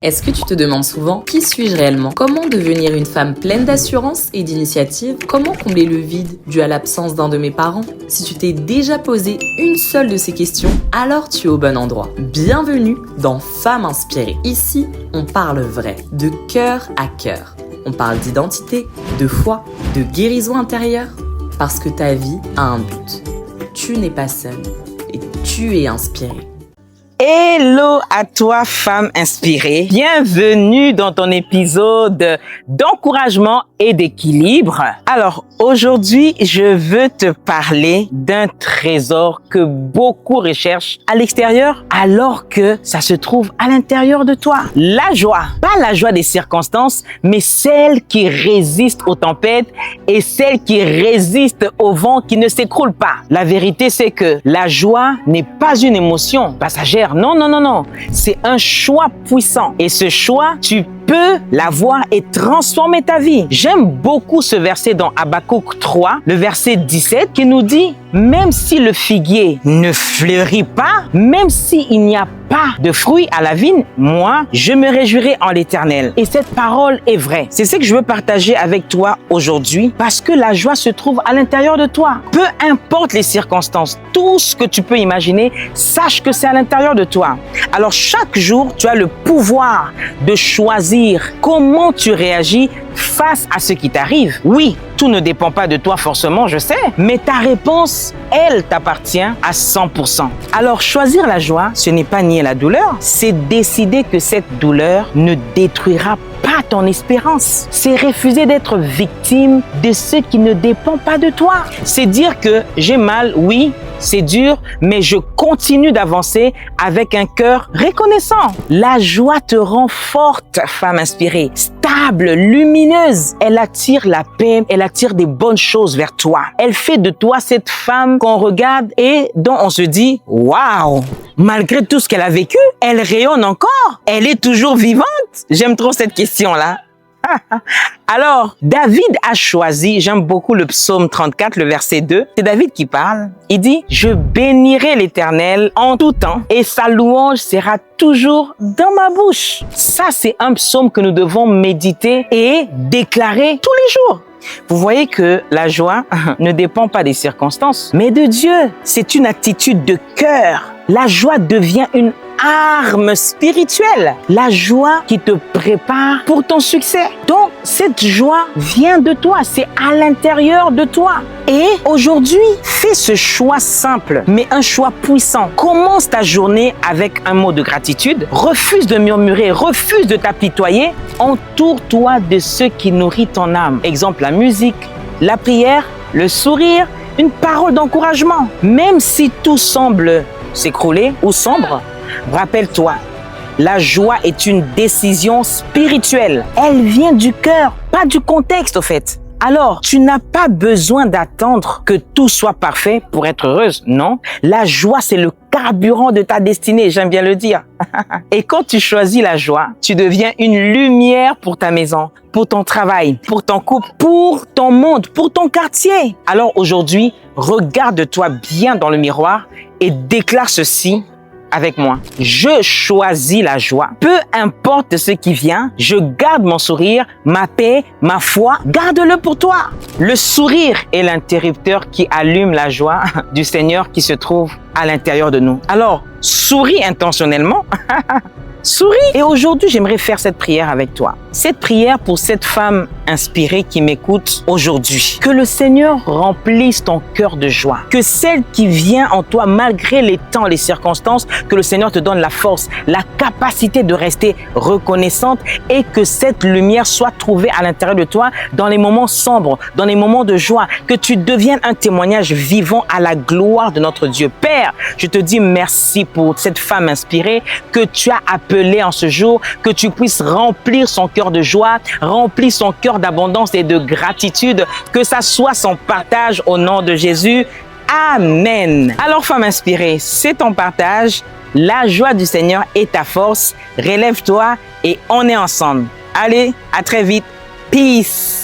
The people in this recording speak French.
Est-ce que tu te demandes souvent qui suis-je réellement? Comment devenir une femme pleine d'assurance et d'initiative? Comment combler le vide dû à l'absence d'un de mes parents? Si tu t'es déjà posé une seule de ces questions, alors tu es au bon endroit. Bienvenue dans Femmes inspirées. Ici, on parle vrai, de cœur à cœur. On parle d'identité, de foi, de guérison intérieure, parce que ta vie a un but. Tu n'es pas seule et tu es inspirée. Hello à toi, femme inspirée. Bienvenue dans ton épisode d'encouragement et d'équilibre. Alors, aujourd'hui, je veux te parler d'un trésor que beaucoup recherchent à l'extérieur alors que ça se trouve à l'intérieur de toi. La joie. Pas la joie des circonstances, mais celle qui résiste aux tempêtes et celle qui résiste au vent qui ne s'écroule pas. La vérité, c'est que la joie n'est pas une émotion passagère. Non. C'est un choix puissant. Et ce choix, tu peux l'avoir et transformer ta vie. J'aime beaucoup ce verset dans Habakkuk 3, le verset 17, qui nous dit « Même si le figuier ne fleurit pas, même s'il n'y a pas de fruits à la vigne, moi, je me réjouirai en l'Éternel. » Et cette parole est vraie. C'est ce que je veux partager avec toi aujourd'hui parce que la joie se trouve à l'intérieur de toi. Peu importe les circonstances, tout ce que tu peux imaginer, sache que c'est à l'intérieur de toi. Alors chaque jour, tu as le pouvoir de choisir comment tu réagis face à ce qui t'arrive. Oui, tout ne dépend pas de toi forcément, je sais, mais ta réponse, elle t'appartient à 100%. Alors, choisir la joie, ce n'est pas nier la douleur, c'est décider que cette douleur ne détruira pas ton espérance. C'est refuser d'être victime de ce qui ne dépend pas de toi. C'est dire que j'ai mal, oui, c'est dur, mais je continue d'avancer avec un cœur reconnaissant. La joie te rend forte, femme inspirée, stable, lumineuse. Elle attire la paix, elle attire des bonnes choses vers toi. Elle fait de toi cette femme qu'on regarde et dont on se dit « Waouh !» Malgré tout ce qu'elle a vécu, elle rayonne encore. Elle est toujours vivante. J'aime trop cette question-là. Alors, David a choisi, j'aime beaucoup le psaume 34, le verset 2. C'est David qui parle. Il dit, « Je bénirai l'Éternel en tout temps et sa louange sera toujours dans ma bouche. » Ça, c'est un psaume que nous devons méditer et déclarer tous les jours. Vous voyez que la joie ne dépend pas des circonstances, mais de Dieu. C'est une attitude de cœur. La joie devient une arme spirituelle. La joie qui te prépare pour ton succès. Donc, cette joie vient de toi. C'est à l'intérieur de toi. Et aujourd'hui, fais ce choix simple, mais un choix puissant. Commence ta journée avec un mot de gratitude. Refuse de murmurer, refuse de t'apitoyer. Entoure-toi de ce qui nourrit ton âme. Exemple, la musique, la prière, le sourire, une parole d'encouragement. Même si tout semble s'écrouler ou sombre, rappelle-toi, la joie est une décision spirituelle. Elle vient du cœur, pas du contexte au fait. Alors, tu n'as pas besoin d'attendre que tout soit parfait pour être heureuse, non. La joie, c'est le carburant de ta destinée, j'aime bien le dire. Et quand tu choisis la joie, tu deviens une lumière pour ta maison, pour ton travail, pour ton couple, pour ton monde, pour ton quartier. Alors aujourd'hui, regarde-toi bien dans le miroir et déclare ceci avec moi. Je choisis la joie. Peu importe ce qui vient, je garde mon sourire, ma paix, ma foi. Garde-le pour toi. Le sourire est l'interrupteur qui allume la joie du Seigneur qui se trouve à l'intérieur de nous. Alors, souris intentionnellement. Souris. Et aujourd'hui, j'aimerais faire cette prière avec toi. Cette prière pour cette femme inspirée qui m'écoute aujourd'hui. Que le Seigneur remplisse ton cœur de joie. Que celle qui vient en toi, malgré les temps, les circonstances, que le Seigneur te donne la force, la capacité de rester reconnaissante et que cette lumière soit trouvée à l'intérieur de toi dans les moments sombres, dans les moments de joie. Que tu deviennes un témoignage vivant à la gloire de notre Dieu. Père, je te dis merci pour cette femme inspirée que tu as appelée en ce jour, que tu puisses remplir son cœur de joie, remplir son cœur d'abondance et de gratitude, que ça soit son partage au nom de Jésus. Amen. Alors, femme inspirée, c'est ton partage. La joie du Seigneur est ta force. Relève-toi et on est ensemble. Allez, à très vite. Peace.